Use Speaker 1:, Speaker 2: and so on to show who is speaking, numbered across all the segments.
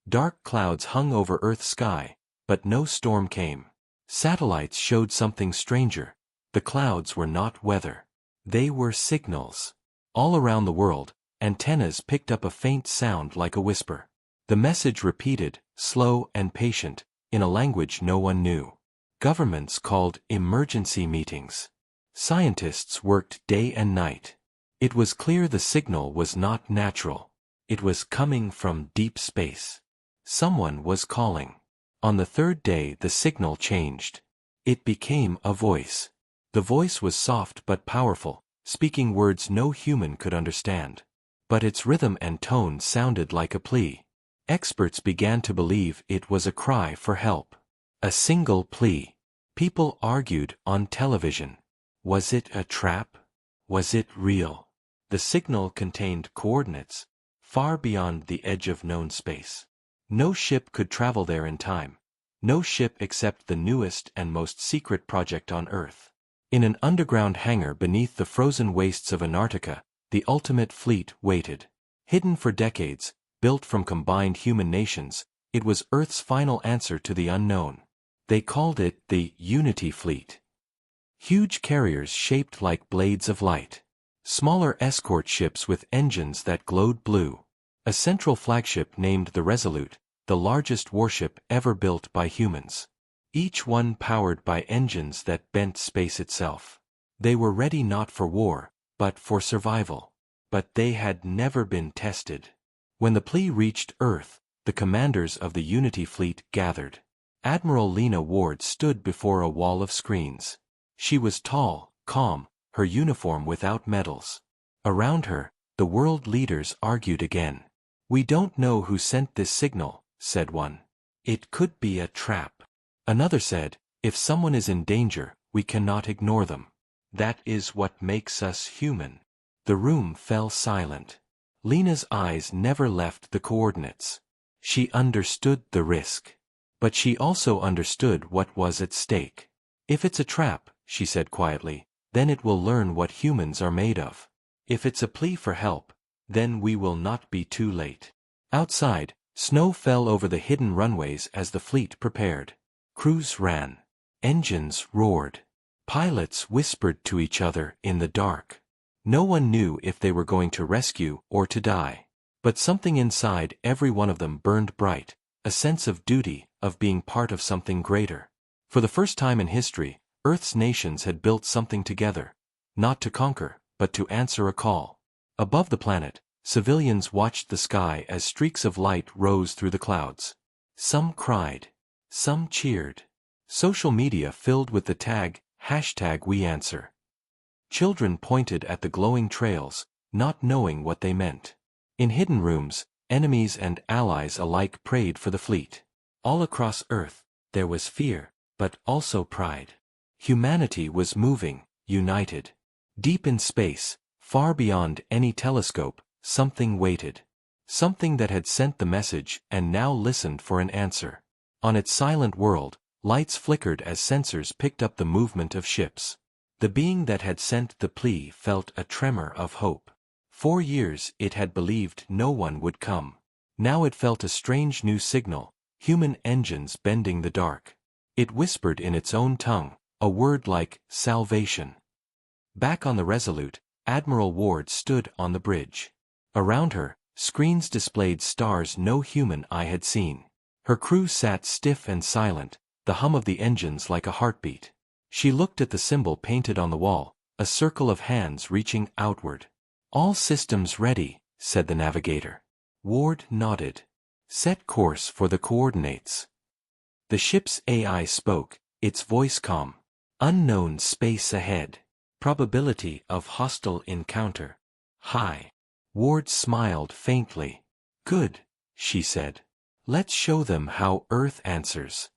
Speaker 1: Dark clouds hung over Earth's sky, but no storm came. Satellites showed something stranger. The clouds were not weather. They were signals. All around the world, antennas picked up a faint sound like a whisper. The message repeated, slow and patient, in a language no one knew. Governments called emergency meetings. Scientists worked day and night. It was clear the signal was not natural. It was coming from deep space. Someone was calling. On the third day the signal changed. It became a voice. The voice was soft but powerful, speaking words no human could understand. But its rhythm and tone sounded like a plea. Experts began to believe it was a cry for help. A single plea. People argued on television. Was it a trap? Was it real? The signal contained coordinates, far beyond the edge of known space. No ship could travel there in time. No ship except the newest and most secret project on Earth. In an underground hangar beneath the frozen wastes of Antarctica, the ultimate fleet waited. Hidden for decades, built from combined human nations, it was Earth's final answer to the unknown. They called it the Unity Fleet. Huge carriers shaped like blades of light. Smaller escort ships with engines that glowed blue. A central flagship named the Resolute, the largest warship ever built by humans. Each one powered by engines that bent space itself. They were ready not for war, but for survival. But they had never been tested. When the plea reached Earth, the commanders of the Unity Fleet gathered. Admiral Lena Ward stood before a wall of screens. She was tall, calm, her uniform without medals. Around her, the world leaders argued again. "We don't know who sent this signal," said one. "It could be a trap." Another said, "If someone is in danger, we cannot ignore them. That is what makes us human." The room fell silent. Lena's eyes never left the coordinates. She understood the risk. But she also understood what was at stake. "If it's a trap," she said quietly, "then it will learn what humans are made of. If it's a plea for help, then we will not be too late." Outside, snow fell over the hidden runways as the fleet prepared. Crews ran. Engines roared. Pilots whispered to each other in the dark. No one knew if they were going to rescue or to die. But something inside every one of them burned bright, a sense of duty, of being part of something greater. For the first time in history, Earth's nations had built something together. Not to conquer, but to answer a call. Above the planet, civilians watched the sky as streaks of light rose through the clouds. Some cried. Some cheered. Social media filled with the tag, #WeAnswer. Children pointed at the glowing trails, not knowing what they meant. In hidden rooms, enemies and allies alike prayed for the fleet. All across Earth, there was fear, but also pride. Humanity was moving, united. Deep in space, far beyond any telescope, something waited. Something that had sent the message and now listened for an answer. On its silent world, lights flickered as sensors picked up the movement of ships. The being that had sent the plea felt a tremor of hope. 4 years it had believed no one would come. Now it felt a strange new signal, human engines bending the dark. It whispered in its own tongue, a word like salvation. Back on the Resolute, Admiral Ward stood on the bridge. Around her, screens displayed stars no human eye had seen. Her crew sat stiff and silent, the hum of the engines like a heartbeat. She looked at the symbol painted on the wall, a circle of hands reaching outward. "All systems ready," said the navigator. Ward nodded. "Set course for the coordinates." The ship's AI spoke, its voice calm. "Unknown space ahead. Probability of hostile encounter high." Ward smiled faintly. "Good," she said. "Let's show them how Earth answers."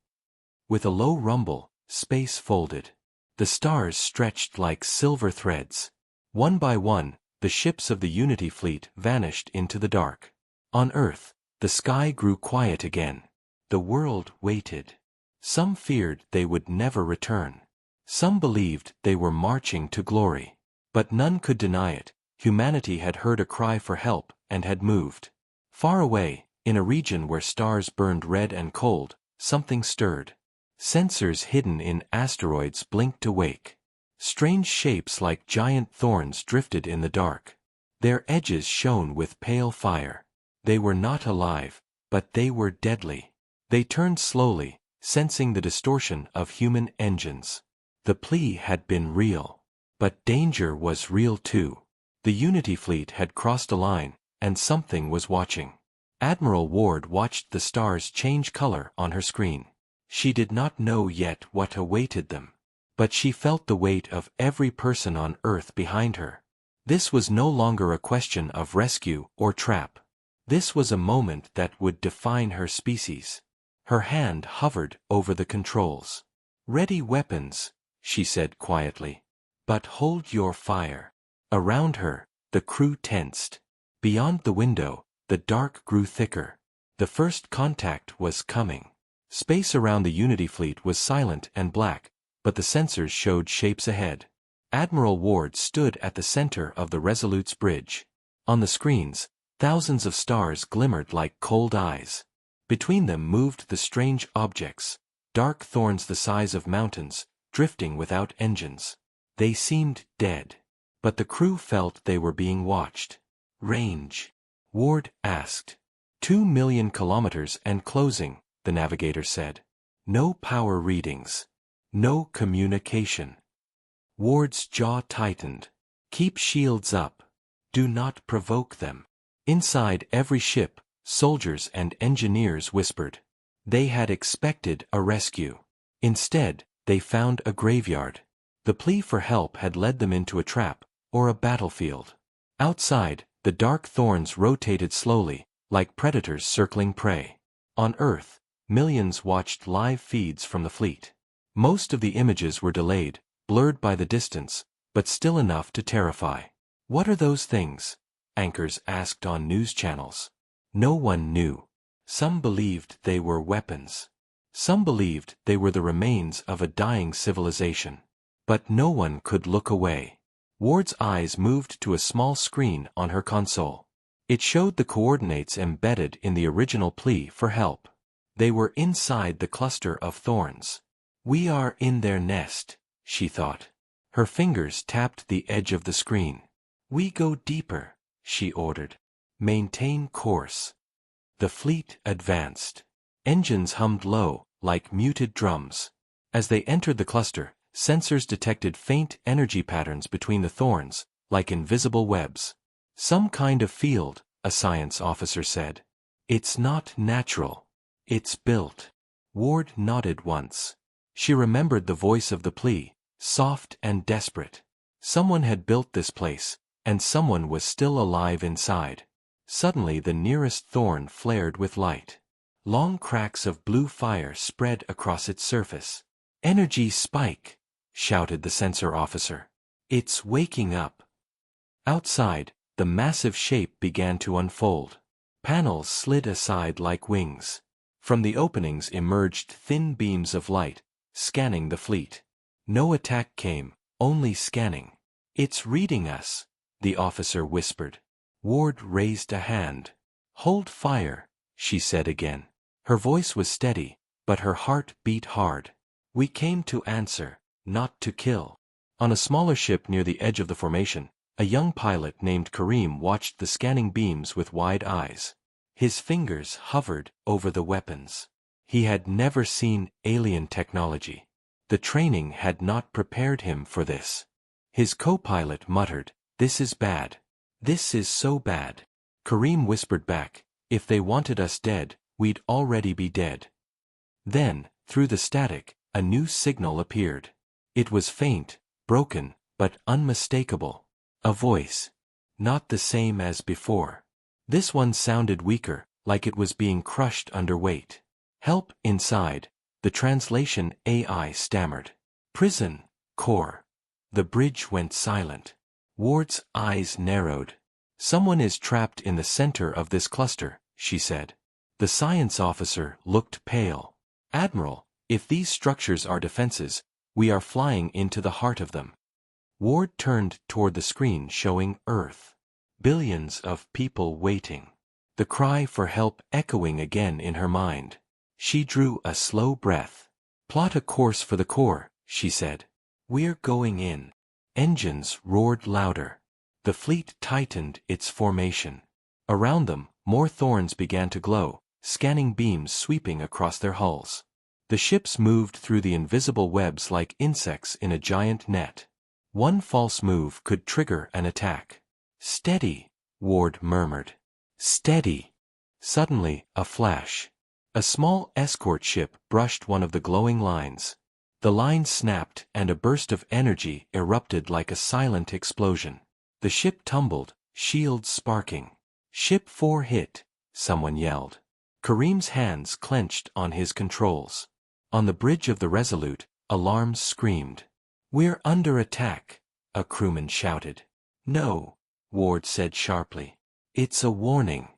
Speaker 1: With a low rumble, space folded. The stars stretched like silver threads. One by one, the ships of the Unity Fleet vanished into the dark. On Earth, the sky grew quiet again. The world waited. Some feared they would never return. Some believed they were marching to glory. But none could deny it. Humanity had heard a cry for help and had moved. Far away, In a region where stars burned red and cold, something stirred. Sensors hidden in asteroids blinked awake. Strange shapes like giant thorns drifted in the dark. Their edges shone with pale fire. They were not alive, but they were deadly. They turned slowly, sensing the distortion of human engines. The plea had been real. But danger was real too. The Unity fleet had crossed a line, and something was watching. Admiral Ward watched the stars change color on her screen. She did not know yet what awaited them. But she felt the weight of every person on Earth behind her. This was no longer a question of rescue or trap. This was a moment that would define her species. Her hand hovered over the controls. "Ready weapons," she said quietly. "But hold your fire." Around her, the crew tensed. Beyond the window, the dark grew thicker. The first contact was coming. Space around the Unity fleet was silent and black, but the sensors showed shapes ahead. Admiral Ward stood at the center of the Resolute's bridge. On the screens, thousands of stars glimmered like cold eyes. Between them moved the strange objects, dark thorns the size of mountains, drifting without engines. They seemed dead. But the crew felt they were being watched. "Range?" Ward asked. 2,000,000 kilometers and closing, the navigator said. "No power readings. No communication." Ward's jaw tightened. "Keep shields up. Do not provoke them." Inside every ship, soldiers and engineers whispered. They had expected a rescue. Instead, they found a graveyard. The plea for help had led them into a trap, or a battlefield. Outside, the dark thorns rotated slowly, like predators circling prey. On Earth, millions watched live feeds from the fleet. Most of the images were delayed, blurred by the distance, but still enough to terrify. "What are those things?" anchors asked on news channels. No one knew. Some believed they were weapons. Some believed they were the remains of a dying civilization. But no one could look away. Ward's eyes moved to a small screen on her console. It showed the coordinates embedded in the original plea for help. They were inside the cluster of thorns. "We are in their nest," she thought. Her fingers tapped the edge of the screen. "We go deeper," she ordered. "Maintain course." The fleet advanced. Engines hummed low, like muted drums. As they entered the cluster, sensors detected faint energy patterns between the thorns, like invisible webs. "Some kind of field," a science officer said. "It's not natural. It's built." Ward nodded once. She remembered the voice of the plea, soft and desperate. Someone had built this place, and someone was still alive inside. Suddenly the nearest thorn flared with light. Long cracks of blue fire spread across its surface. "Energy spike!" shouted the sensor officer. "It's waking up." Outside, the massive shape began to unfold. Panels slid aside like wings. From the openings emerged thin beams of light, scanning the fleet. No attack came, only scanning. "It's reading us," the officer whispered. Ward raised a hand. "Hold fire," she said again. Her voice was steady, but her heart beat hard. "We came to answer, not to kill." On a smaller ship near the edge of the formation, a young pilot named Kareem watched the scanning beams with wide eyes. His fingers hovered over the weapons. He had never seen alien technology. The training had not prepared him for this. His co-pilot muttered, "This is bad. This is so bad." Kareem whispered back, "If they wanted us dead, we'd already be dead." Then, through the static, a new signal appeared. It was faint, broken, but unmistakable. A voice. Not the same as before. This one sounded weaker, like it was being crushed under weight. "Help inside," the translation AI stammered. "Prison, core." The bridge went silent. Ward's eyes narrowed. "Someone is trapped in the center of this cluster," she said. The science officer looked pale. "Admiral, if these structures are defenses, we are flying into the heart of them." Ward turned toward the screen showing Earth. Billions of people waiting. the cry for help echoing again in her mind. She drew a slow breath. "Plot a course for the core," she said. "We're going in." Engines roared louder. The fleet tightened its formation. Around them, more thorns began to glow, scanning beams sweeping across their hulls. The ships moved through the invisible webs like insects in a giant net. One false move could trigger an attack. "Steady," Ward murmured. "Steady." Suddenly, a flash. A small escort ship brushed one of the glowing lines. The line snapped and a burst of energy erupted like a silent explosion. The ship tumbled, shields sparking. "Ship 4 hit," someone yelled. Kareem's hands clenched on his controls. On the bridge of the Resolute, alarms screamed. "We're under attack," a crewman shouted. "No," Ward said sharply. "It's a warning.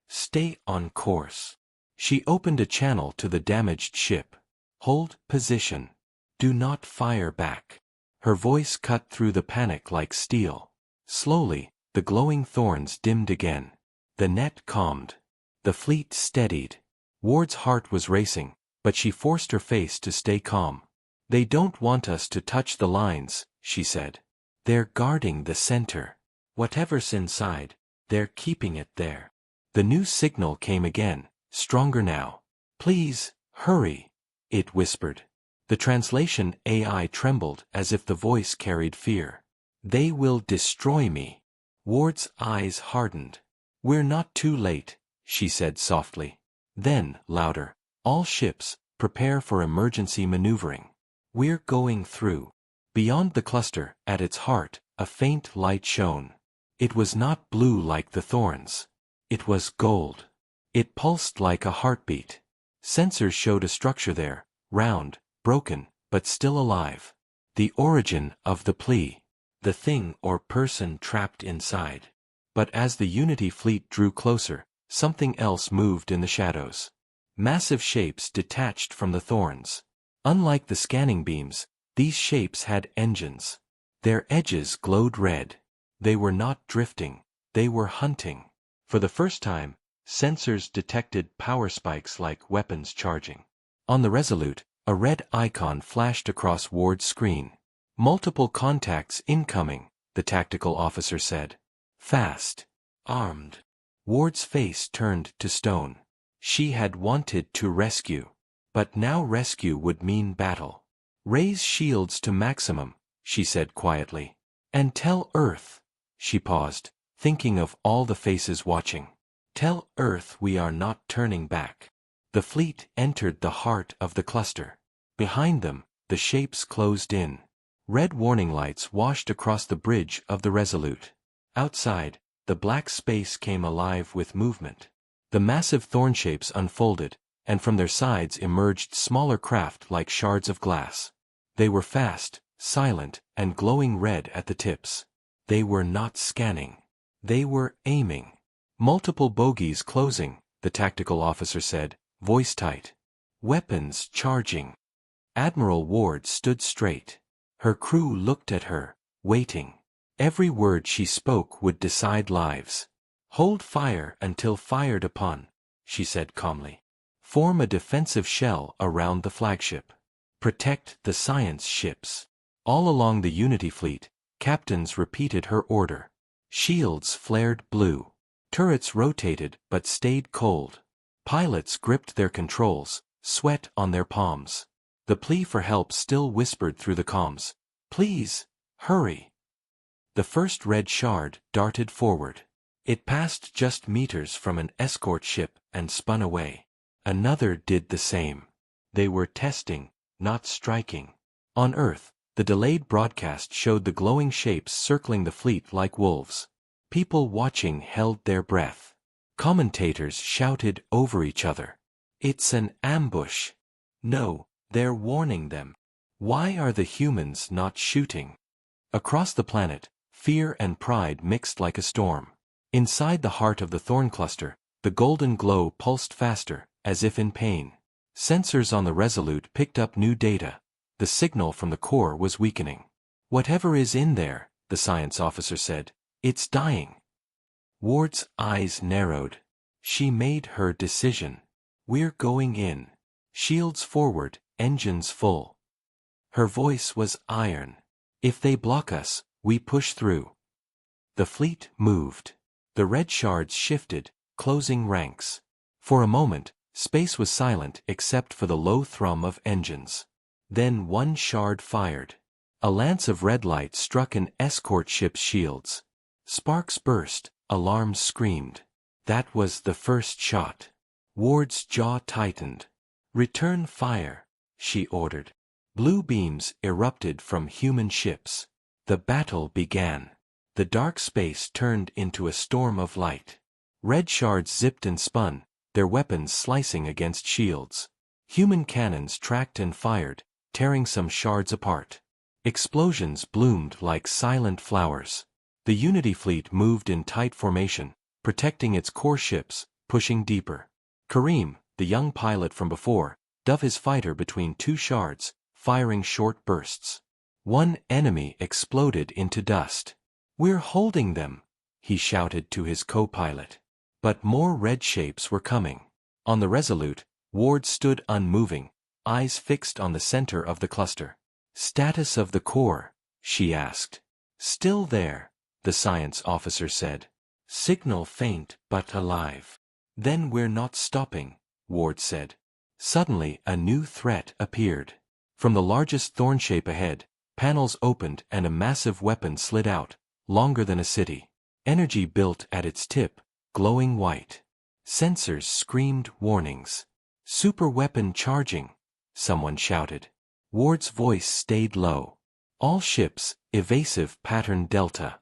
Speaker 1: Stay on course." She opened a channel to the damaged ship. "Hold position. Do not fire back." Her voice cut through the panic like steel. Slowly, the glowing thorns dimmed again. The net calmed. The fleet steadied. Ward's heart was racing, but she forced her face to stay calm. "They don't want us to touch the lines," she said. "They're guarding the center. Whatever's inside, they're keeping it there." The new signal came again, stronger now. "Please, hurry," it whispered. The translation AI trembled as if the voice carried fear. "They will destroy me." Ward's eyes hardened. "We're not too late," she said softly. Then, louder, "All ships, prepare for emergency maneuvering. We're going through." Beyond the cluster, at its heart, a faint light shone. It was not blue like the thorns. It was gold. It pulsed like a heartbeat. Sensors showed a structure there, round, broken, but still alive. The origin of the plea. The thing or person trapped inside. But as the Unity fleet drew closer, something else moved in the shadows. Massive shapes detached from the thorns. Unlike the scanning beams, these shapes had engines. Their edges glowed red. They were not drifting, they were hunting. For the first time, sensors detected power spikes like weapons charging. On the Resolute, a red icon flashed across Ward's screen. "Multiple contacts incoming," the tactical officer said. "Fast. Armed." Ward's face turned to stone. She had wanted to rescue. But now rescue would mean battle. "Raise shields to maximum," she said quietly. "And tell Earth." She paused, thinking of all the faces watching. "Tell Earth we are not turning back." The fleet entered the heart of the cluster. Behind them, the shapes closed in. Red warning lights washed across the bridge of the Resolute. Outside, the black space came alive with movement. The massive thorn shapes unfolded, and from their sides emerged smaller craft like shards of glass. They were fast, silent, and glowing red at the tips. They were not scanning. They were aiming. "Multiple bogies closing," the tactical officer said, voice tight. "Weapons charging." Admiral Ward stood straight. Her crew looked at her, waiting. Every word she spoke would decide lives. "Hold fire until fired upon," she said calmly. "Form a defensive shell around the flagship. Protect the science ships." All along the Unity fleet, captains repeated her order. Shields flared blue. Turrets rotated but stayed cold. Pilots gripped their controls, sweat on their palms. The plea for help still whispered through the comms. "Please, hurry." The first red shard darted forward. It passed just meters from an escort ship and spun away. Another did the same. They were testing, not striking. On Earth, the delayed broadcast showed the glowing shapes circling the fleet like wolves. People watching held their breath. Commentators shouted over each other. "It's an ambush." "No, they're warning them." "Why are the humans not shooting?" Across the planet, fear and pride mixed like a storm. Inside the heart of the thorn cluster, the golden glow pulsed faster, as if in pain. Sensors on the Resolute picked up new data. The signal from the core was weakening. "Whatever is in there," the science officer said, "it's dying." Ward's eyes narrowed. She made her decision. We're going in. Shields forward, engines full. Her voice was iron. If they block us, we push through. The fleet moved. The red shards shifted, closing ranks. For a moment, space was silent except for the low thrum of engines. Then one shard fired. A lance of red light struck an escort ship's shields. Sparks burst, alarms screamed. That was the first shot. Ward's jaw tightened. "Return fire," she ordered. Blue beams erupted from human ships. The battle began. The dark space turned into a storm of light. Red shards zipped and spun, their weapons slicing against shields. Human cannons tracked and fired, tearing some shards apart. Explosions bloomed like silent flowers. The Unity fleet moved in tight formation, protecting its core ships, pushing deeper. Kareem, the young pilot from before, dove his fighter between two shards, firing short bursts. One enemy exploded into dust. "We're holding them," he shouted to his co-pilot. But more red shapes were coming. On the Resolute, Ward stood unmoving, eyes fixed on the center of the cluster. "Status of the core?" she asked. "Still there," the science officer said. "Signal faint but alive." "Then we're not stopping," Ward said. Suddenly a new threat appeared. From the largest thorn shape ahead, panels opened and a massive weapon slid out, longer than a city. Energy built at its tip, glowing white. Sensors screamed warnings. "Super weapon charging," someone shouted. Ward's voice stayed low. "All ships, evasive pattern Delta."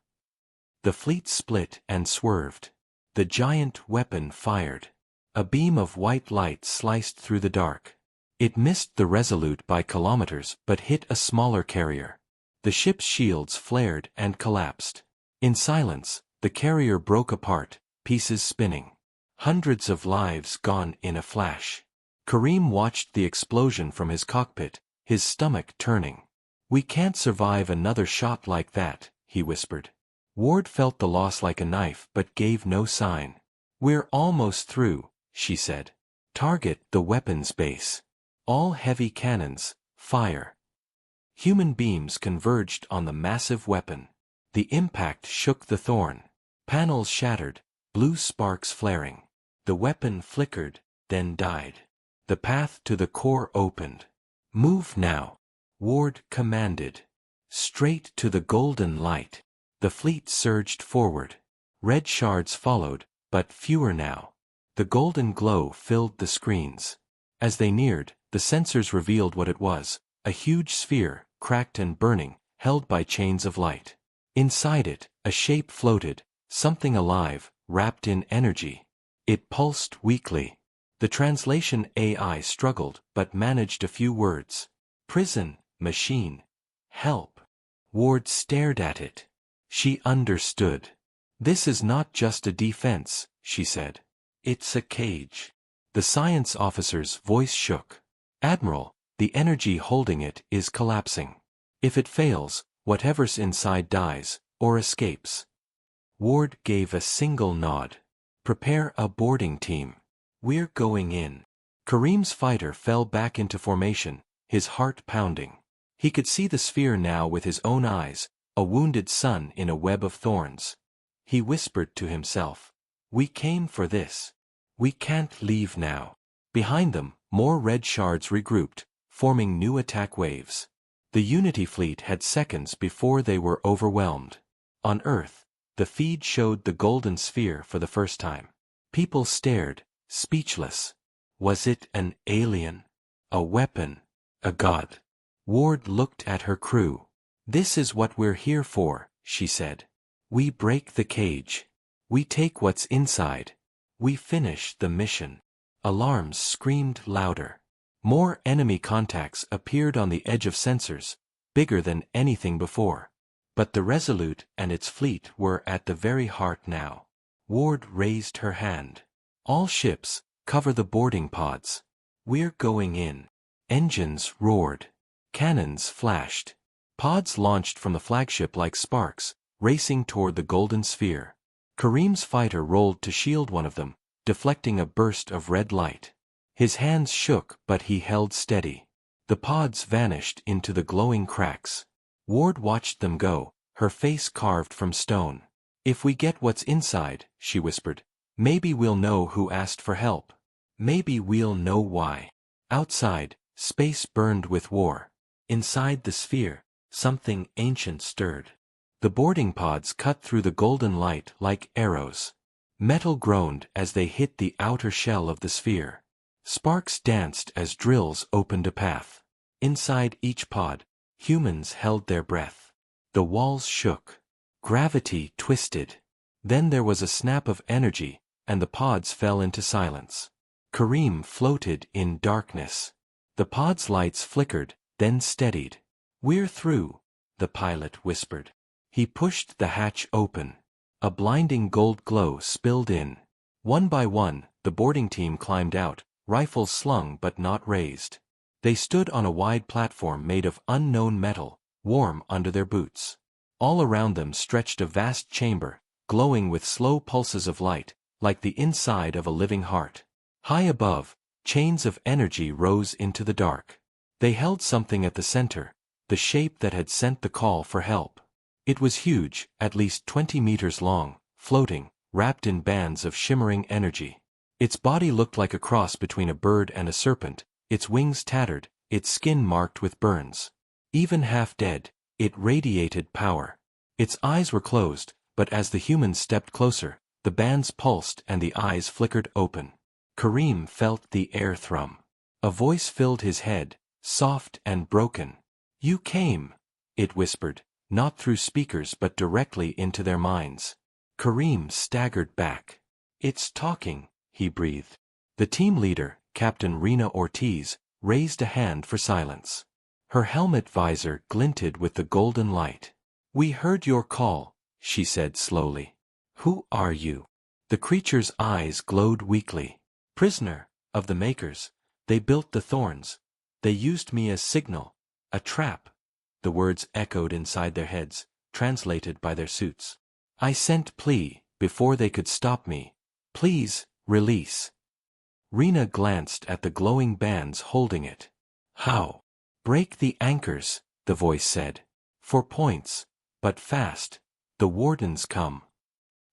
Speaker 1: The fleet split and swerved. The giant weapon fired. A beam of white light sliced through the dark. It missed the Resolute by kilometers but hit a smaller carrier. The ship's shields flared and collapsed. In silence, the carrier broke apart, pieces spinning. Hundreds of lives gone in a flash. Kareem watched the explosion from his cockpit, his stomach turning. "We can't survive another shot like that," he whispered. Ward felt the loss like a knife but gave no sign. "We're almost through," she said. "Target the weapons base. All heavy cannons, fire." Human beams converged on the massive weapon. The impact shook the thorn. Panels shattered, blue sparks flaring. The weapon flickered, then died. The path to the core opened. "Move now," Ward commanded. "Straight to the golden light." The fleet surged forward. Red shards followed, but fewer now. The golden glow filled the screens. As they neared, the sensors revealed what it was, a huge sphere, cracked and burning, held by chains of light. Inside it, a shape floated, something alive, wrapped in energy. It pulsed weakly. The translation AI struggled but managed a few words. "Prison, machine. Help." Ward stared at it. She understood. "This is not just a defense," she said. "It's a cage." The science officer's voice shook. "Admiral, the energy holding it is collapsing. If it fails, whatever's inside dies, or escapes." Ward gave a single nod. "Prepare a boarding team. We're going in." Kareem's fighter fell back into formation, his heart pounding. He could see the sphere now with his own eyes, a wounded sun in a web of thorns. He whispered to himself, "We came for this. We can't leave now." Behind them, more red shards regrouped, forming new attack waves. The Unity fleet had seconds before they were overwhelmed. On Earth, the feed showed the golden sphere for the first time. People stared, speechless. Was it an alien? A weapon? A god? Ward looked at her crew. "This is what we're here for," she said. "We break the cage. We take what's inside. We finish the mission." Alarms screamed louder. More enemy contacts appeared on the edge of sensors, bigger than anything before. But the Resolute and its fleet were at the very heart now. Ward raised her hand. "All ships, cover the boarding pods. We're going in." Engines roared. Cannons flashed. Pods launched from the flagship like sparks, racing toward the golden sphere. Kareem's fighter rolled to shield one of them, deflecting a burst of red light. His hands shook, but he held steady. The pods vanished into the glowing cracks. Ward watched them go, her face carved from stone. "If we get what's inside," she whispered, "maybe we'll know who asked for help. Maybe we'll know why." Outside, space burned with war. Inside the sphere, something ancient stirred. The boarding pods cut through the golden light like arrows. Metal groaned as they hit the outer shell of the sphere. Sparks danced as drills opened a path. Inside each pod, humans held their breath. The walls shook. Gravity twisted. Then there was a snap of energy, and the pods fell into silence. Kareem floated in darkness. The pod's lights flickered, then steadied. "We're through," the pilot whispered. He pushed the hatch open. A blinding gold glow spilled in. One by one, the boarding team climbed out, rifles slung but not raised. They stood on a wide platform made of unknown metal, warm under their boots. All around them stretched a vast chamber, glowing with slow pulses of light, like the inside of a living heart. High above, chains of energy rose into the dark. They held something at the center, the shape that had sent the call for help. It was huge, at least 20 meters long, floating, wrapped in bands of shimmering energy. Its body looked like a cross between a bird and a serpent, its wings tattered, its skin marked with burns. Even half dead, it radiated power. Its eyes were closed, but as the humans stepped closer, the bands pulsed and the eyes flickered open. Kareem felt the air thrum. A voice filled his head, soft and broken. "You came," it whispered, not through speakers but directly into their minds. Kareem staggered back. "It's talking," he breathed. The team leader, Captain Rena Ortiz, raised a hand for silence. Her helmet visor glinted with the golden light. "We heard your call," she said slowly. "Who are you?" The creature's eyes glowed weakly. "Prisoner of the Makers. They built the thorns. They used me as signal. A trap." The words echoed inside their heads, translated by their suits. "I sent plea, before they could stop me. Please, release." Rena glanced at the glowing bands holding it. "How?" "Break the anchors," the voice said. "For points, but fast. The wardens come."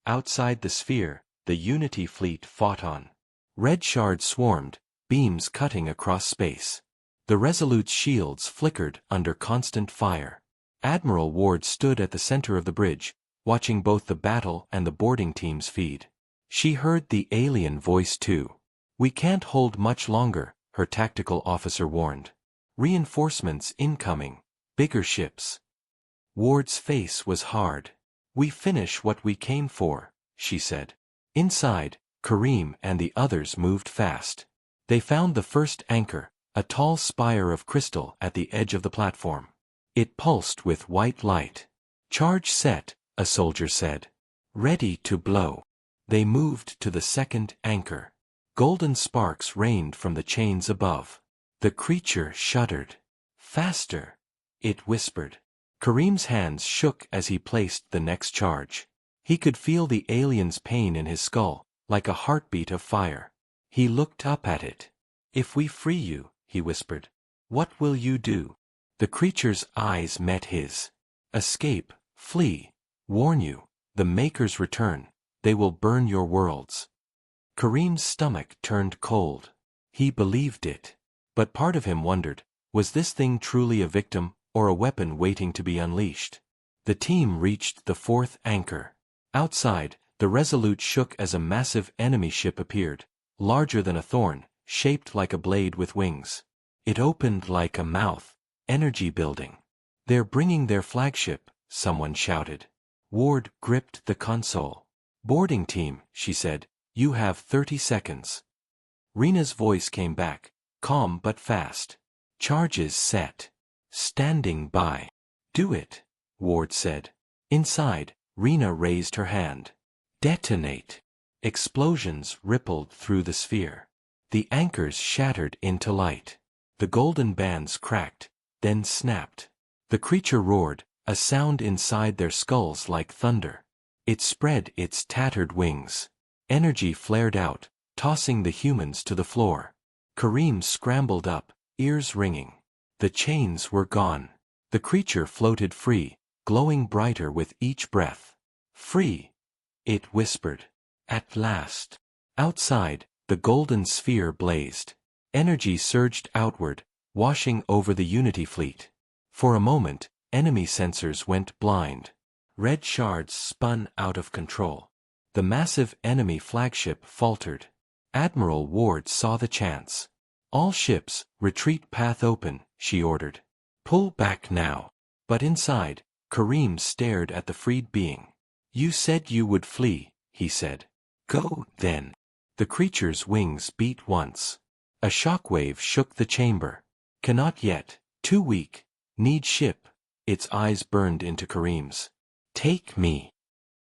Speaker 1: Outside the sphere, the Unity fleet fought on. Red shards swarmed, beams cutting across space. The Resolute's shields flickered under constant fire. Admiral Ward stood at the center of the bridge, watching both the battle and the boarding teams feed. She heard the alien voice too. "We can't hold much longer," her tactical officer warned. "Reinforcements incoming, bigger ships." Ward's face was hard. "We finish what we came for," she said. Inside, Kareem and the others moved fast. They found the first anchor, a tall spire of crystal at the edge of the platform. It pulsed with white light. "Charge set," a soldier said. "Ready to blow." They moved to the second anchor. Golden sparks rained from the chains above. The creature shuddered. "Faster," it whispered. Kareem's hands shook as he placed the next charge. He could feel the alien's pain in his skull, like a heartbeat of fire. He looked up at it. "If we free you," he whispered, "what will you do?" The creature's eyes met his. "Escape, flee, warn you, the Makers return, they will burn your worlds." Kareem's stomach turned cold. He believed it. But part of him wondered, was this thing truly a victim, or a weapon waiting to be unleashed? The team reached the fourth anchor. Outside, the Resolute shook as a massive enemy ship appeared, larger than a thorn, shaped like a blade with wings. It opened like a mouth, energy building. "They're bringing their flagship," someone shouted. Ward gripped the console. "Boarding team," she said, "you have 30 seconds. Rena's voice came back, calm but fast. "Charges set. Standing by." "Do it," Ward said. Inside, Rena raised her hand. "Detonate." Explosions rippled through the sphere. The anchors shattered into light. The golden bands cracked, then snapped. The creature roared, a sound inside their skulls like thunder. It spread its tattered wings. Energy flared out, tossing the humans to the floor. Kareem scrambled up, ears ringing. The chains were gone. The creature floated free, glowing brighter with each breath. Free, it whispered. At last. Outside, the golden sphere blazed. Energy surged outward, washing over the Unity fleet. For a moment, enemy sensors went blind. Red shards spun out of control. The massive enemy flagship faltered. Admiral Ward saw the chance. All ships, retreat path open, she ordered. Pull back now. But inside, Kareem stared at the freed being. You said you would flee, he said. Go, then. The creature's wings beat once. A shockwave shook the chamber. Cannot yet, too weak. Need ship. Its eyes burned into Kareem's. Take me.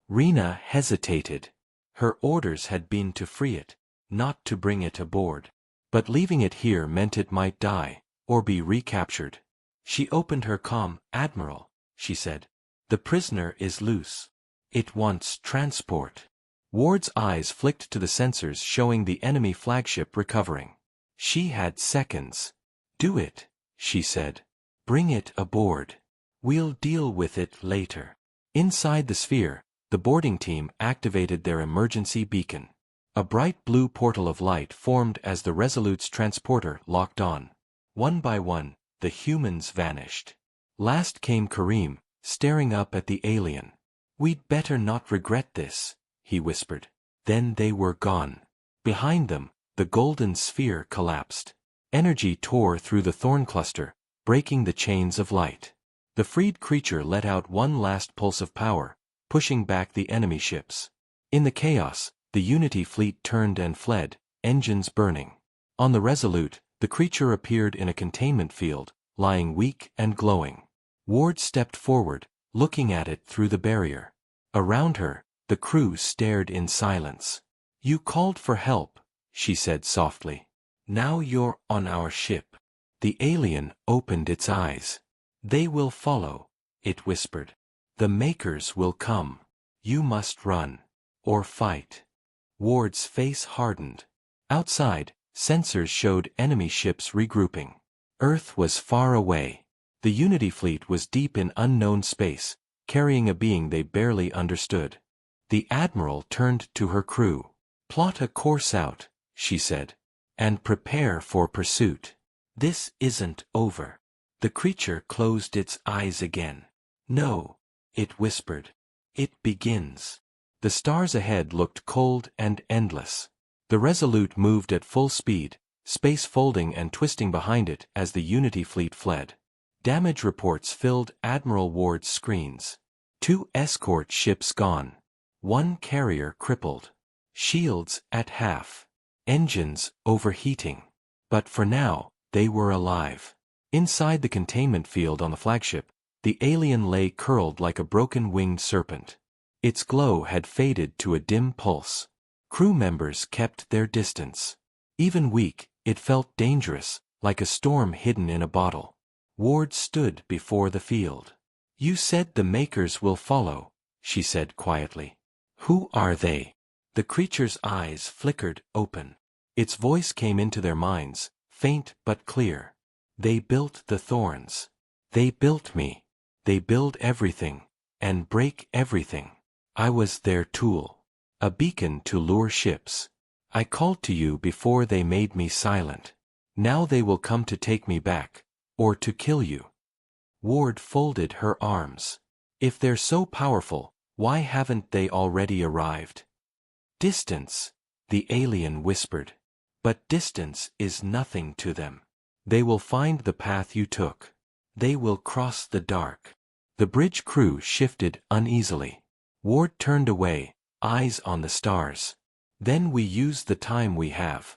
Speaker 1: Rena hesitated. Her orders had been to free it, not to bring it aboard. But leaving it here meant it might die, or be recaptured. She opened her comm. Admiral, she said. The prisoner is loose. It wants transport. Ward's eyes flicked to the sensors showing the enemy flagship recovering. She had seconds. Do it, she said. Bring it aboard. We'll deal with it later. Inside the sphere, the boarding team activated their emergency beacon. A bright blue portal of light formed as the Resolute's transporter locked on. One by one, the humans vanished. Last came Kareem, staring up at the alien. We'd better not regret this, he whispered. Then they were gone. Behind them, the golden sphere collapsed. Energy tore through the thorn cluster, breaking the chains of light. The freed creature let out one last pulse of power, pushing back the enemy ships. In the chaos, the Unity fleet turned and fled, engines burning. On the Resolute, the creature appeared in a containment field, lying weak and glowing. Ward stepped forward, looking at it through the barrier. Around her, the crew stared in silence. You called for help, she said softly. Now you're on our ship. The alien opened its eyes. They will follow, it whispered. The Makers will come. You must run. Or fight. Ward's face hardened. Outside, sensors showed enemy ships regrouping. Earth was far away. The Unity fleet was deep in unknown space, carrying a being they barely understood. The Admiral turned to her crew. Plot a course out, she said. And prepare for pursuit. This isn't over. The creature closed its eyes again. No, it whispered. It begins. The stars ahead looked cold and endless. The Resolute moved at full speed, space folding and twisting behind it as the Unity fleet fled. Damage reports filled Admiral Ward's screens. 2 escort ships gone. 1 carrier crippled. Shields at half. Engines overheating. But for now, they were alive. Inside the containment field on the flagship, the alien lay curled like a broken-winged serpent. Its glow had faded to a dim pulse. Crew members kept their distance. Even weak, it felt dangerous, like a storm hidden in a bottle. Ward stood before the field. You said the Makers will follow, she said quietly. Who are they? The creature's eyes flickered open. Its voice came into their minds, faint but clear. They built the thorns. They built me. They build everything, and break everything. I was their tool. A beacon to lure ships. I called to you before they made me silent. Now they will come to take me back, or to kill you. Ward folded her arms. If they're so powerful, why haven't they already arrived? Distance, the alien whispered. But distance is nothing to them. They will find the path you took. They will cross the dark. The bridge crew shifted uneasily. Ward turned away, eyes on the stars. Then we use the time we have.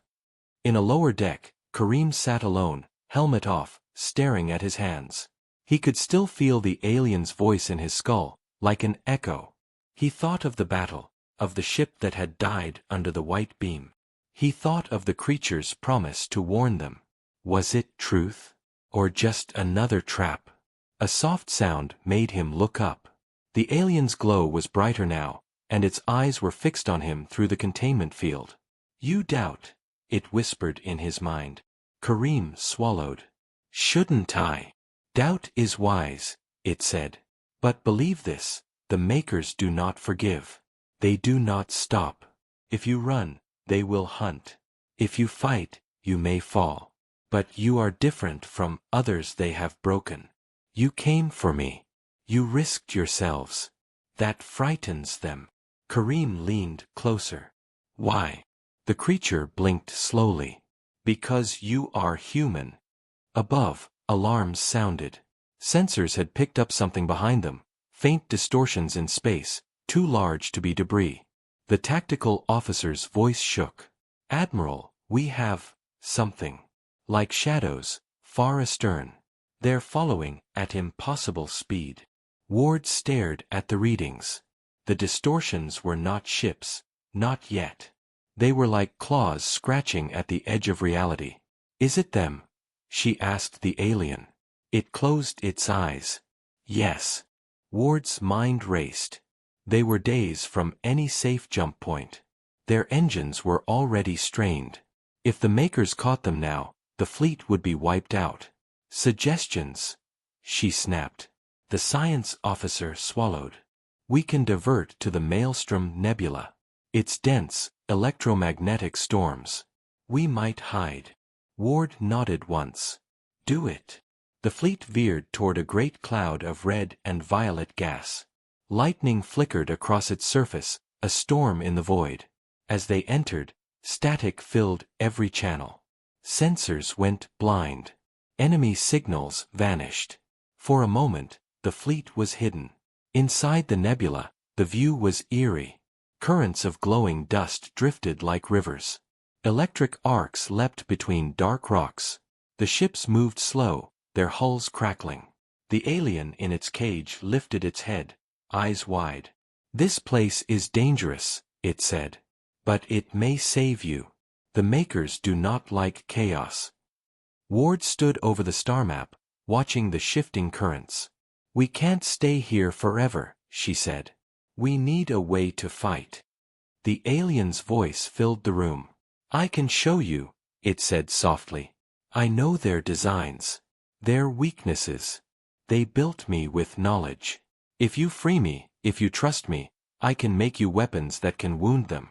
Speaker 1: In a lower deck, Kareem sat alone, helmet off, staring at his hands. He could still feel the alien's voice in his skull, like an echo. He thought of the battle, of the ship that had died under the white beam. He thought of the creature's promise to warn them. Was it truth? Or just another trap? A soft sound made him look up. The alien's glow was brighter now, and its eyes were fixed on him through the containment field. You doubt, it whispered in his mind. Kareem swallowed. Shouldn't I? Doubt is wise, it said. But believe this, the makers do not forgive. They do not stop. If you run, they will hunt. If you fight, you may fall. But you are different from others they have broken. You came for me. You risked yourselves. That frightens them. Kareem leaned closer. Why? The creature blinked slowly. Because you are human. Above, alarms sounded. Sensors had picked up something behind them, faint distortions in space, too large to be debris. The tactical officer's voice shook. Admiral, we have something. Like shadows, far astern. They're following at impossible speed. Ward stared at the readings. The distortions were not ships, not yet. They were like claws scratching at the edge of reality. Is it them? She asked the alien. It closed its eyes. Yes. Ward's mind raced. They were days from any safe jump point. Their engines were already strained. If the makers caught them now, the fleet would be wiped out. Suggestions, she snapped. The science officer swallowed. We can divert to the Maelstrom Nebula. It's dense, electromagnetic storms. We might hide. Ward nodded once. Do it. The fleet veered toward a great cloud of red and violet gas. Lightning flickered across its surface, a storm in the void. As they entered, static filled every channel. Sensors went blind. Enemy signals vanished. For a moment, the fleet was hidden. Inside the nebula, the view was eerie. Currents of glowing dust drifted like rivers. Electric arcs leapt between dark rocks. The ships moved slow, their hulls crackling. The alien in its cage lifted its head, eyes wide. This place is dangerous, it said. But it may save you. The makers do not like chaos. Ward stood over the star map, watching the shifting currents. We can't stay here forever, she said. We need a way to fight. The alien's voice filled the room. I can show you, it said softly. I know their designs. Their weaknesses. They built me with knowledge. If you free me, if you trust me, I can make you weapons that can wound them.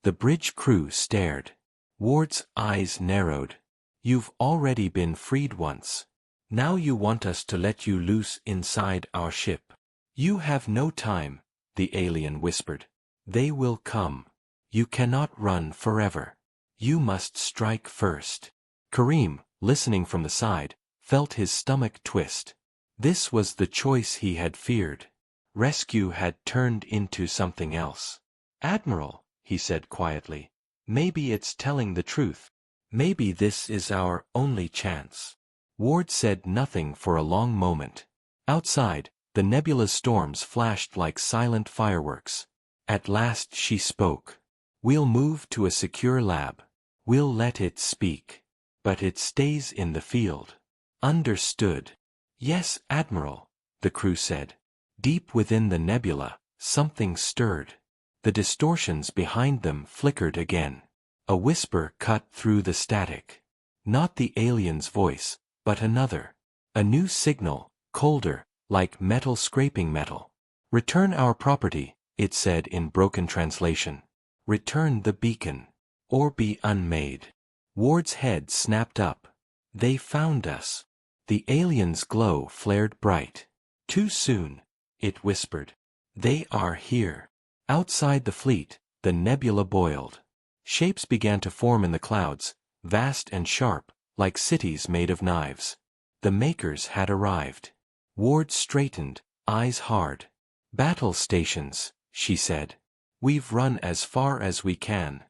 Speaker 1: The bridge crew stared. Ward's eyes narrowed. You've already been freed once. Now you want us to let you loose inside our ship. You have no time, the alien whispered. They will come. You cannot run forever. You must strike first. Kareem, listening from the side, felt his stomach twist. This was the choice he had feared. Rescue had turned into something else. Admiral, he said quietly, maybe it's telling the truth. Maybe this is our only chance. Ward said nothing for a long moment. Outside, the nebula's storms flashed like silent fireworks. At last she spoke. We'll move to a secure lab. We'll let it speak. But it stays in the field. Understood. Yes, Admiral, the crew said. Deep within the nebula, something stirred. The distortions behind them flickered again. A whisper cut through the static. Not the alien's voice, but another. A new signal, colder, like metal scraping metal. Return our property, it said in broken translation. Return the beacon. Or be unmade. Ward's head snapped up. They found us. The alien's glow flared bright. Too soon, it whispered. They are here. Outside the fleet, the nebula boiled. Shapes began to form in the clouds, vast and sharp, like cities made of knives. The makers had arrived. Ward straightened, eyes hard. Battle stations, she said. We've run as far as we can.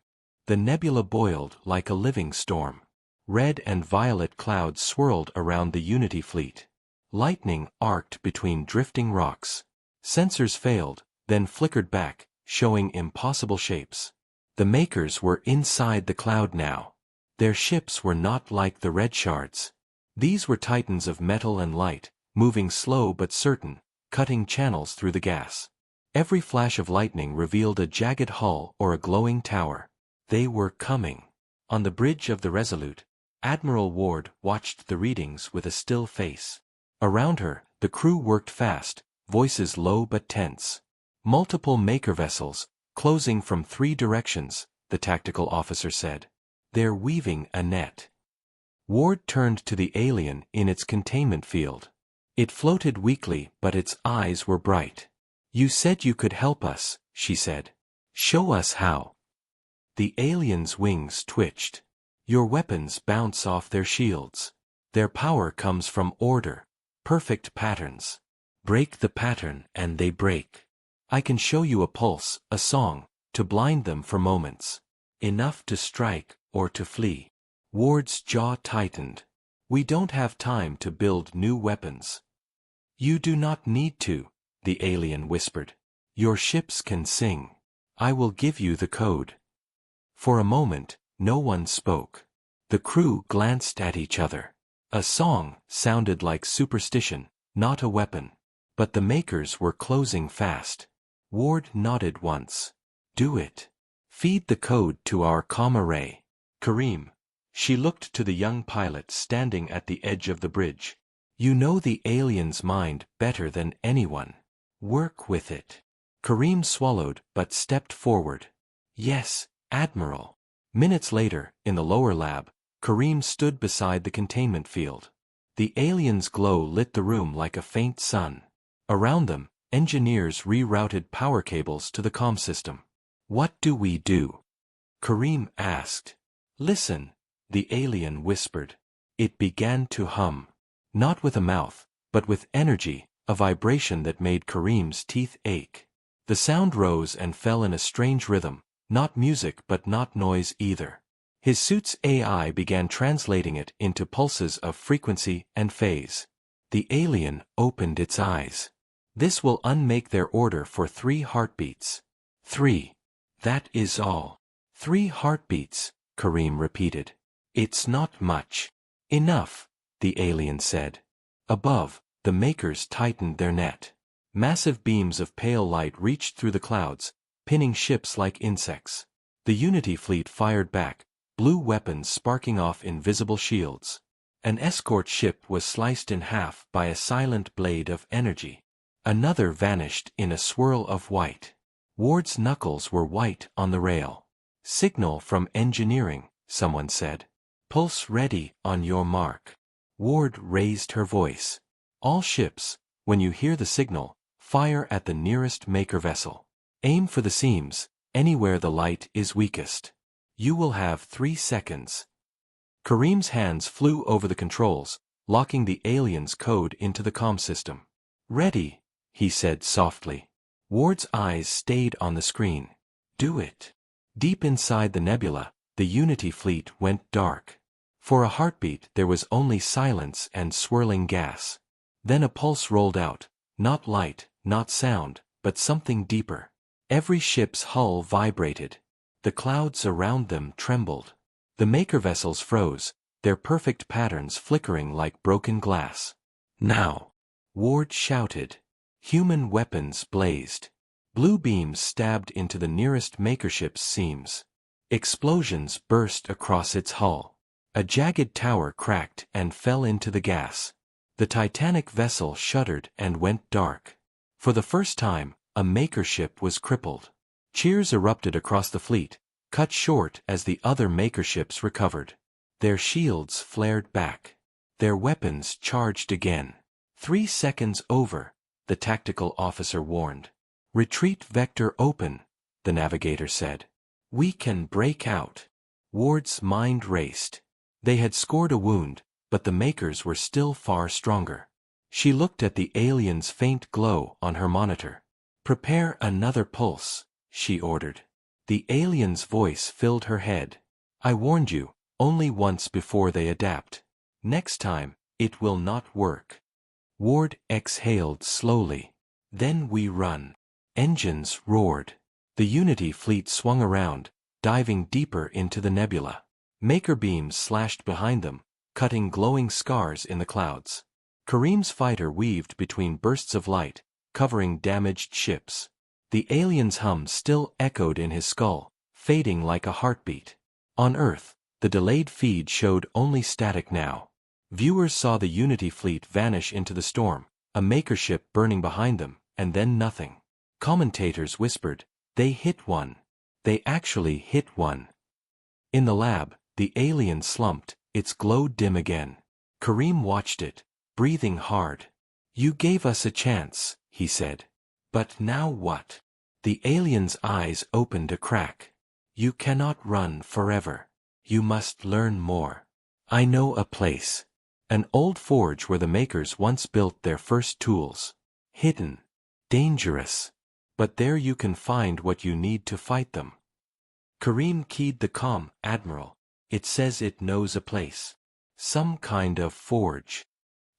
Speaker 1: The nebula boiled like a living storm. Red and violet clouds swirled around the Unity fleet. Lightning arced between drifting rocks. Sensors failed, then flickered back, showing impossible shapes. The makers were inside the cloud now. Their ships were not like the red shards. These were titans of metal and light, moving slow but certain, cutting channels through the gas. Every flash of lightning revealed a jagged hull or a glowing tower. They were coming. On the bridge of the Resolute, Admiral Ward watched the readings with a still face. Around her, the crew worked fast, voices low but tense. Multiple Maker vessels, closing from 3 directions, the tactical officer said. They're weaving a net. Ward turned to the alien in its containment field. It floated weakly, but its eyes were bright. You said you could help us, she said. Show us how. The alien's wings twitched. Your weapons bounce off their shields. Their power comes from order, perfect patterns. Break the pattern and they break. I can show you a pulse, a song, to blind them for moments. Enough to strike or to flee. Ward's jaw tightened. We don't have time to build new weapons. You do not need to, the alien whispered. Your ships can sing. I will give you the code. For a moment, no one spoke. The crew glanced at each other. A song sounded like superstition, not a weapon. But the makers were closing fast. Ward nodded once. Do it. Feed the code to our comm array. Kareem. She looked to the young pilot standing at the edge of the bridge. You know the alien's mind better than anyone. Work with it. Kareem swallowed but stepped forward. Yes, Admiral. Minutes later, in the lower lab, Kareem stood beside the containment field. The alien's glow lit the room like a faint sun. Around them, engineers rerouted power cables to the comm system. What do we do? Kareem asked. Listen, the alien whispered. It began to hum. Not with a mouth, but with energy, a vibration that made Kareem's teeth ache. The sound rose and fell in a strange rhythm, not music but not noise either. His suit's AI began translating it into pulses of frequency and phase. The alien opened its eyes. This will unmake their order for 3 heartbeats. 3. That is all. 3 heartbeats, Kareem repeated. It's not much. Enough, the alien said. Above, the makers tightened their net. Massive beams of pale light reached through the clouds, pinning ships like insects. The Unity fleet fired back, blue weapons sparking off invisible shields. An escort ship was sliced in half by a silent blade of energy. Another vanished in a swirl of white. Ward's knuckles were white on the rail. Signal from engineering, someone said. Pulse ready on your mark. Ward raised her voice. All ships, when you hear the signal, fire at the nearest maker vessel. Aim for the seams, anywhere the light is weakest. You will have 3 seconds. Kareem's hands flew over the controls, locking the alien's code into the comm system. Ready, he said softly. Ward's eyes stayed on the screen. Do it. Deep inside the nebula, the Unity fleet went dark. For a heartbeat there was only silence and swirling gas. Then a pulse rolled out, not light, not sound, but something deeper. Every ship's hull vibrated. The clouds around them trembled. The maker vessels froze, their perfect patterns flickering like broken glass. Now! Ward shouted. Human weapons blazed. Blue beams stabbed into the nearest maker ship's seams. Explosions burst across its hull. A jagged tower cracked and fell into the gas. The Titanic vessel shuddered and went dark. For the first time, a maker ship was crippled. Cheers erupted across the fleet, cut short as the other maker ships recovered. Their shields flared back. Their weapons charged again. 3 seconds over, the tactical officer warned. Retreat vector open, the navigator said. We can break out. Ward's mind raced. They had scored a wound, but the makers were still far stronger. She looked at the alien's faint glow on her monitor. Prepare another pulse, she ordered. The alien's voice filled her head. I warned you, only once before they adapt. Next time, it will not work. Ward exhaled slowly. Then we run. Engines roared. The Unity fleet swung around, diving deeper into the nebula. Maker beams slashed behind them, cutting glowing scars in the clouds. Kareem's fighter weaved between bursts of light, covering damaged ships. The alien's hum still echoed in his skull, fading like a heartbeat. On Earth, the delayed feed showed only static now. Viewers saw the Unity fleet vanish into the storm, a maker ship burning behind them, and then nothing. Commentators whispered, "They hit one. They actually hit one." In the lab, the alien slumped, its glow dim again. Kareem watched it, breathing hard. "You gave us a chance," he said. "But now what?" The alien's eyes opened a crack. "You cannot run forever. You must learn more. I know a place. An old forge where the makers once built their first tools. Hidden. Dangerous. But there you can find what you need to fight them." Kareem keyed the comm, "Admiral. It says it knows a place. Some kind of forge."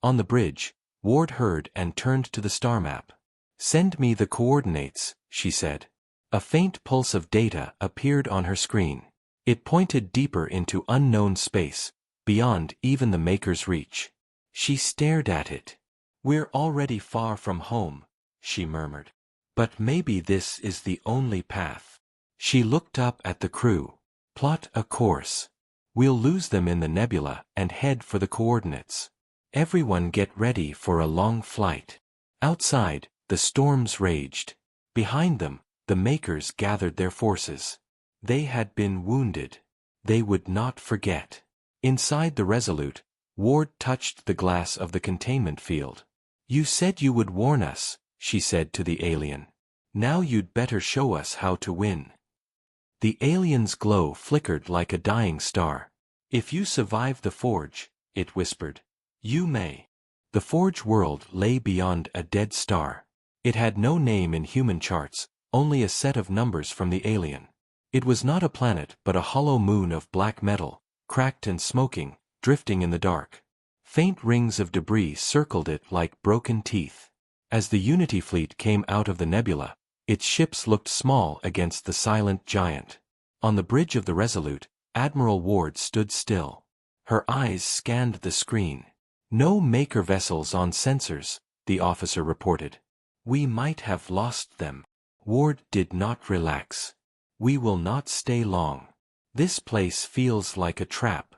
Speaker 1: On the bridge, Ward heard and turned to the star map. "Send me the coordinates," she said. A faint pulse of data appeared on her screen. It pointed deeper into unknown space, beyond even the maker's reach. She stared at it. "We're already far from home," she murmured. "But maybe this is the only path." She looked up at the crew. "Plot a course. We'll lose them in the nebula and head for the coordinates. Everyone get ready for a long flight." Outside, the storms raged. Behind them, the makers gathered their forces. They had been wounded. They would not forget. Inside the Resolute, Ward touched the glass of the containment field. "You said you would warn us," she said to the alien. "Now you'd better show us how to win." The alien's glow flickered like a dying star. "If you survive the forge," it whispered, "you may." The forge world lay beyond a dead star. It had no name in human charts, only a set of numbers from the alien. It was not a planet but a hollow moon of black metal, cracked and smoking, drifting in the dark. Faint rings of debris circled it like broken teeth. As the Unity fleet came out of the nebula, its ships looked small against the silent giant. On the bridge of the Resolute, Admiral Ward stood still. Her eyes scanned the screen. "No maker vessels on sensors," the officer reported. "We might have lost them." Ward did not relax. "We will not stay long. This place feels like a trap."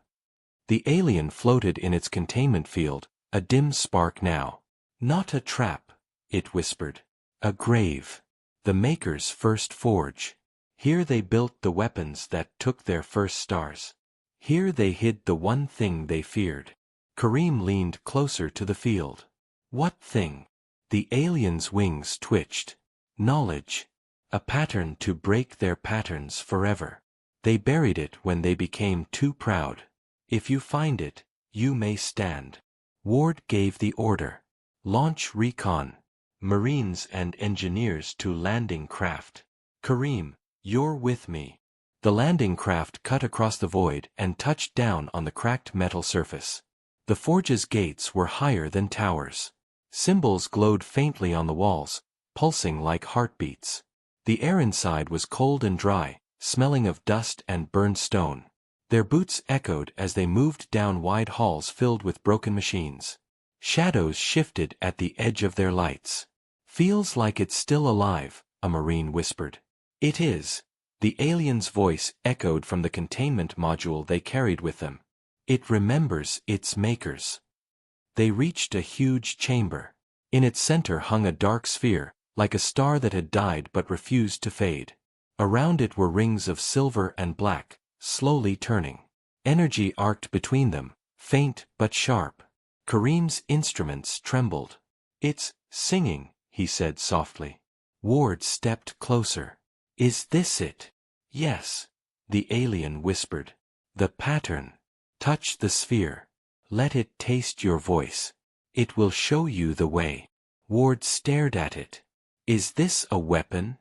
Speaker 1: The alien floated in its containment field, a dim spark now. "Not a trap," it whispered. "A grave. The maker's first forge. Here they built the weapons that took their first stars. Here they hid the one thing they feared." Kareem leaned closer to the field. "What thing?" The alien's wings twitched. "Knowledge. A pattern to break their patterns forever. They buried it when they became too proud. If you find it, you may stand." Ward gave the order. "Launch recon. Marines and engineers to landing craft. Kareem, you're with me." The landing craft cut across the void and touched down on the cracked metal surface. The forge's gates were higher than towers. Symbols glowed faintly on the walls, pulsing like heartbeats. The air inside was cold and dry, smelling of dust and burned stone. Their boots echoed as they moved down wide halls filled with broken machines. Shadows shifted at the edge of their lights. "Feels like it's still alive," a Marine whispered. "It is." The alien's voice echoed from the containment module they carried with them. "It remembers its makers." They reached a huge chamber. In its center hung a dark sphere, like a star that had died but refused to fade. Around it were rings of silver and black, slowly turning. Energy arced between them, faint but sharp. Kareem's instruments trembled. "It's singing," he said softly. Ward stepped closer. "Is this it?" "Yes," the alien whispered. "The pattern. Touch the sphere. Let it taste your voice. It will show you the way." Ward stared at it. "Is this a weapon?"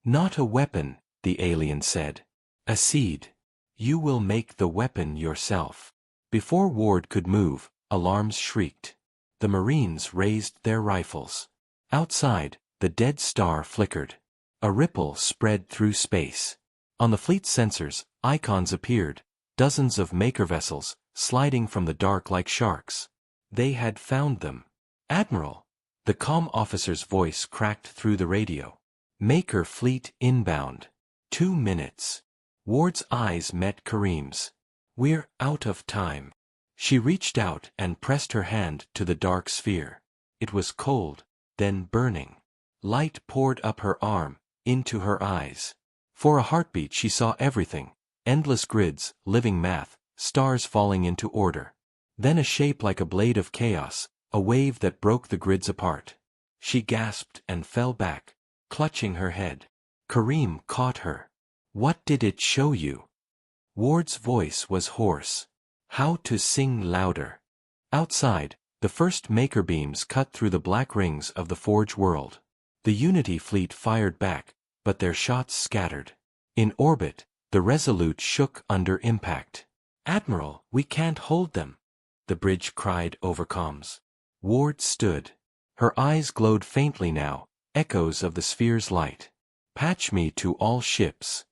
Speaker 1: "Not a weapon," the alien said. "A seed. You will make the weapon yourself." Before Ward could move, alarms shrieked. The Marines raised their rifles. Outside, the dead star flickered. A ripple spread through space. On the fleet's sensors, icons appeared, dozens of maker vessels, sliding from the dark like sharks. They had found them. "Admiral!" The comm officer's voice cracked through the radio. "Maker fleet inbound. 2 minutes." Ward's eyes met Kareem's. "We're out of time." She reached out and pressed her hand to the dark sphere. It was cold, then burning. Light poured up her arm, into her eyes. For a heartbeat she saw everything: endless grids, living math, stars falling into order. Then a shape like a blade of chaos, a wave that broke the grids apart. She gasped and fell back, clutching her head. Kareem caught her. "What did it show you?" Ward's voice was hoarse. "How to sing louder." Outside, the first maker beams cut through the black rings of the Forge world. The Unity fleet fired back, but their shots scattered. In orbit, the Resolute shook under impact. "Admiral, we can't hold them," the bridge cried over comms. Ward stood. Her eyes glowed faintly now, echoes of the sphere's light. "Patch me to all ships."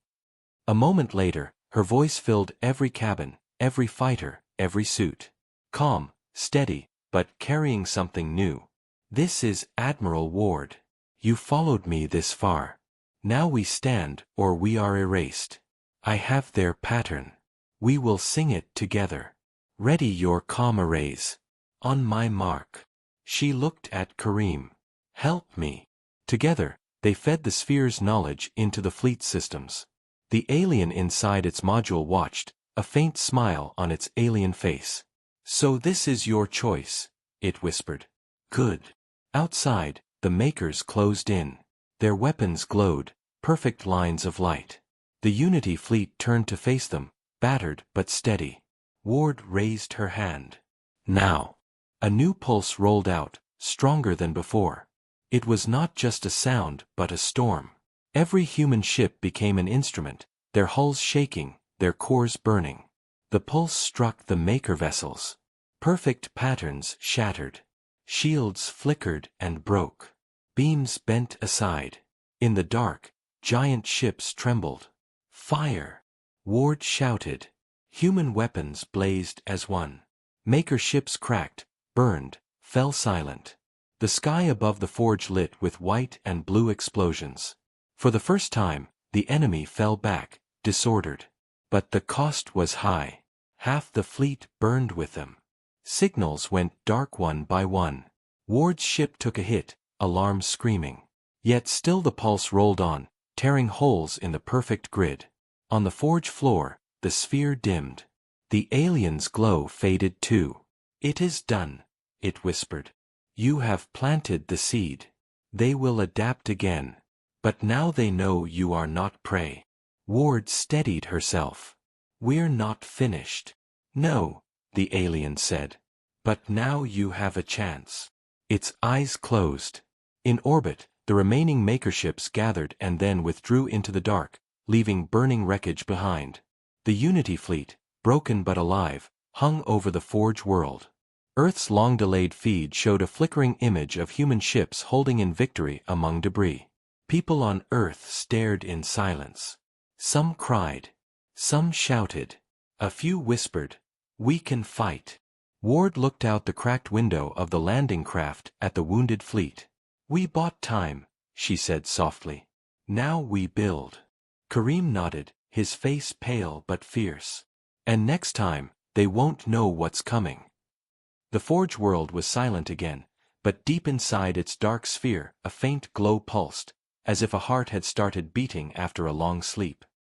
Speaker 1: A moment later, her voice filled every cabin, every fighter, every suit. Calm, steady, but carrying something new. "This is Admiral Ward. You followed me this far. Now we stand or we are erased. I have their pattern. We will sing it together. Ready your comm arrays. On my mark." She looked at Kareem. "Help me." Together, they fed the sphere's knowledge into the fleet systems. The alien inside its module watched, a faint smile on its alien face. "So this is your choice," it whispered. "Good." Outside, the makers closed in. Their weapons glowed, perfect lines of light. The Unity fleet turned to face them, battered but steady. Ward raised her hand. "Now." A new pulse rolled out, stronger than before. It was not just a sound, but a storm. Every human ship became an instrument, their hulls shaking, their cores burning. The pulse struck the maker vessels. Perfect patterns shattered. Shields flickered and broke. Beams bent aside. In the dark, giant ships trembled. "Fire!" Ward shouted. Human weapons blazed as one. Maker ships cracked, burned, fell silent. The sky above the forge lit with white and blue explosions. For the first time, the enemy fell back, disordered. But the cost was high. Half the fleet burned with them. Signals went dark one by one. Ward's ship took a hit, alarms screaming. Yet still the pulse rolled on, tearing holes in the perfect grid. On the forge floor, the sphere dimmed. The alien's glow faded too. "It is done," it whispered. "You have planted the seed. They will adapt again. But now they know you are not prey." Ward steadied herself. "We're not finished." "No," the alien said. "But now you have a chance." Its eyes closed. In orbit, the remaining maker ships gathered and then withdrew into the dark, leaving burning wreckage behind. The Unity fleet, broken but alive, hung over the Forge world. Earth's long-delayed feed showed a flickering image of human ships holding in victory among debris. People on Earth stared in silence. Some cried. Some shouted. A few whispered, "We can fight." Ward looked out the cracked window of the landing craft at the wounded fleet. "We bought time," she said softly. "Now we build." Kareem nodded, his face pale but fierce. "And next time, they won't know what's coming." The Forge world was silent again, but deep inside its dark sphere, a faint glow pulsed, as if a heart had started beating after a long sleep.